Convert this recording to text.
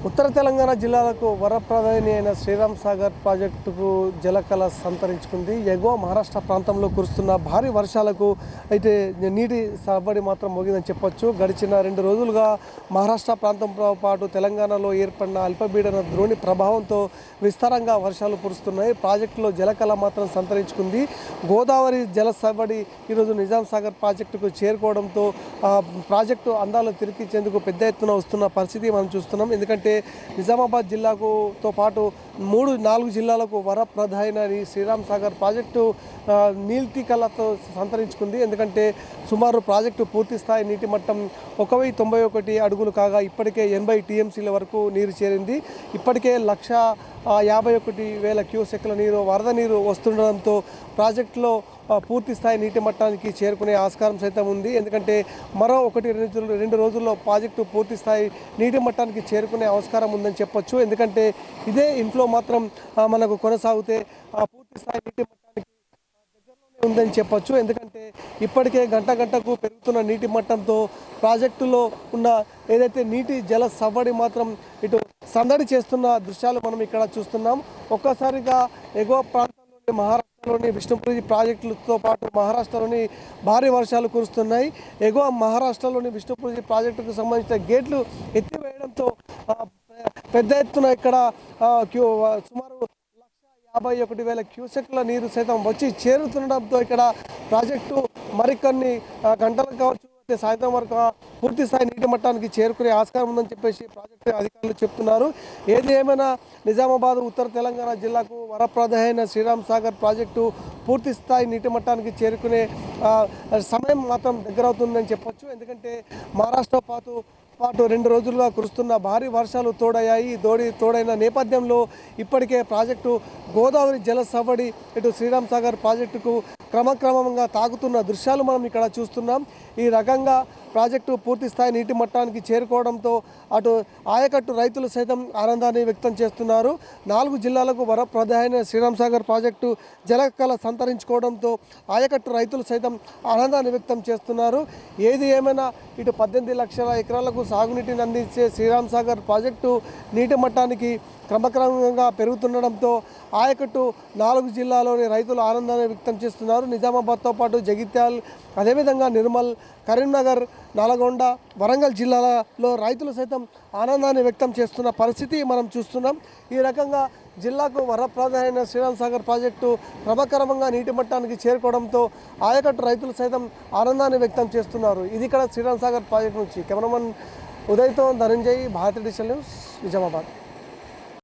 ఉత్తర తెలంగాణ జిల్లాలకు వరప్రదాయిని అయిన శ్రీరామ్ సాగర్ ప్రాజెక్టుకు జలకళ సంతరించుకుంది. ఎగువ మహారాష్ట్ర ప్రాంతంలో కురుస్తున్న భారీ వర్షాలకు అయితే నీటి సవ్వడి మాత్రం మోగిందని చెప్పొచ్చు. గడిచిన 2 రోజులుగా మహారాష్ట్ర ప్రాంతంతో పాటు తెలంగాణలో ఏర్పడిన అల్పపీడన ద్రోణి ప్రభావంతో విస్తారంగా వర్షాలు కురుస్తున్నాయి. ప్రాజెక్టులో జలకళ మాత్రం సంతరించుకుంది. గోదావరి జల సవ్వడి ఈరోజు నిజాం సాగర్ ప్రాజెక్టుకు చేరుకోవడంతో ప్రాజెక్టు అందాలు తిరిగిచ్చేందుకు పెద్ద ఎత్తున వస్తున్న పరిస్థితి మనం చూస్తున్నాం. ఎందుకంటే నిజామాబాద్ జిల్లాతో పాటు 3-4 జిల్లాలకు వరప్రదాయిని శ్రీరామ్ సాగర్ ప్రాజెక్టు నీటి కళతో సంతరించుకుంది. ఎందుకంటే సుమారు ప్రాజెక్టు పూర్తి స్థాయి నీటి మట్టం 1091 అడుగులు కాగా ఇప్పటికే 80 టీఎంసీల వరకు నీరు చేరింది. ఇప్పటికే 151,000 క్యూసెక్ల నీరు వరద నీరు వస్తుండడంతో ప్రాజెక్టులో పూర్తి స్థాయి నీటి మట్టానికి చేరుకునే ఆస్కారం సైతం ఉంది. ఎందుకంటే మరో 1-2 రోజుల్లో ప్రాజెక్టు పూర్తి స్థాయి నీటి మట్టానికి చేరుకునే ఆస్కారం ఉందని చెప్పొచ్చు. ఎందుకంటే ఇదే ఇన్ఫ్లో మాత్రం మనకు కొనసాగితే పూర్తి స్థాయి నీటి మట్టానికి దగ్గరలోనే ఉందని చెప్పొచ్చు. ఎందుకంటే ఇప్పటికే గంటకు పెరుగుతున్న నీటి మట్టంతో ప్రాజెక్టులో ఉన్న ఏదైతే నీటి జల సవ్వడి మాత్రం ఇటు సందడి చేస్తున్న దృశ్యాలు మనం ఇక్కడ చూస్తున్నాం. ఒక్కసారిగా ఎగువ ప్రాంతంలోని మహారాష్ట్రలోని విష్ణుపురి ప్రాజెక్టులతో పాటు మహారాష్ట్రలోని భారీ వర్షాలు కురుస్తున్నాయి. ఎగువ మహారాష్ట్రలోని విష్ణుపురి ప్రాజెక్టుకు సంబంధించిన గేట్లు ఎత్తివేయడంతో పెద్ద ఎత్తున ఇక్కడ సుమారు 151,000 క్యూసెక్ల నీరు సైతం వచ్చి చేరుతుండడంతో ఇక్కడ ప్రాజెక్టు మరికొన్ని గంటలకు కావచ్చు సాయంత్రం వరకు పూర్తి స్థాయి నీటి మట్టానికి చేరుకునే ఆస్కారం ఉందని చెప్పేసి ప్రాజెక్టు అధికారులు చెప్తున్నారు. ఏది ఏమైనా నిజామాబాద్ ఉత్తర తెలంగాణ జిల్లాకు వరప్రదాయిని శ్రీరామ్ సాగర్ ప్రాజెక్టు పూర్తి స్థాయి నీటి మట్టానికి చేరుకునే సమయం మాత్రం దగ్గరవుతుందని చెప్పొచ్చు. ఎందుకంటే మహారాష్ట్ర పాటు 2 రోజులుగా కురుస్తున్న భారీ వర్షాలు తోడైన నేపథ్యంలో ఇప్పటికే ప్రాజెక్టు గోదావరి జల సవ్వడి ఇటు శ్రీరామ్ సాగర్ ప్రాజెక్టుకు క్రమక్రమంగా తాగుతున్న దృశ్యాలు మనం ఇక్కడ చూస్తున్నాం. ఈ రకంగా ప్రాజెక్టు పూర్తి స్థాయి నీటి మట్టానికి చేరుకోవడంతో అటు ఆయకట్టు రైతులు సైతం ఆనందాన్ని వ్యక్తం చేస్తున్నారు. 4 జిల్లాలకు వరప్రదాయిని శ్రీరామ్ సాగర్ ప్రాజెక్టు జలకళ సంతరించుకోవడంతో ఆయకట్టు రైతులు సైతం ఆనందాన్ని వ్యక్తం చేస్తున్నారు. ఏది ఏమైనా ఇటు 18 లక్షల ఎకరాలకు సాగునీటిని అందించే శ్రీరామ్ సాగర్ ప్రాజెక్టు నీటి మట్టానికి క్రమక్రమంగా పెరుగుతుండడంతో ఆయకట్టు 4 జిల్లాలోని రైతులు ఆనందాన్ని వ్యక్తం చేస్తున్నారు. నిజామాబాద్తో పాటు జగిత్యాల్, అదేవిధంగా నిర్మల్, కరీంనగర్, నల్గొండ, వరంగల్ జిల్లాలలో రైతులు సైతం ఆనందాన్ని వ్యక్తం చేస్తున్న పరిస్థితి మనం చూస్తున్నాం. ఈ రకంగా జిల్లాకు వరప్రదాయిని శ్రీరామ్ సాగర్ ప్రాజెక్టు క్రమక్రమంగా నీటి మట్టానికి చేరుకోవడంతో ఆయకట్టు రైతులు సైతం ఆనందాన్ని వ్యక్తం చేస్తున్నారు. ఇది ఇక్కడ శ్రీరామ్ సాగర్ ప్రాజెక్టు నుంచి కెమెరామన్ ఉదయ్తో ధనంజయ్, భారతీయ డిజిటల్ న్యూస్, నిజామాబాద్.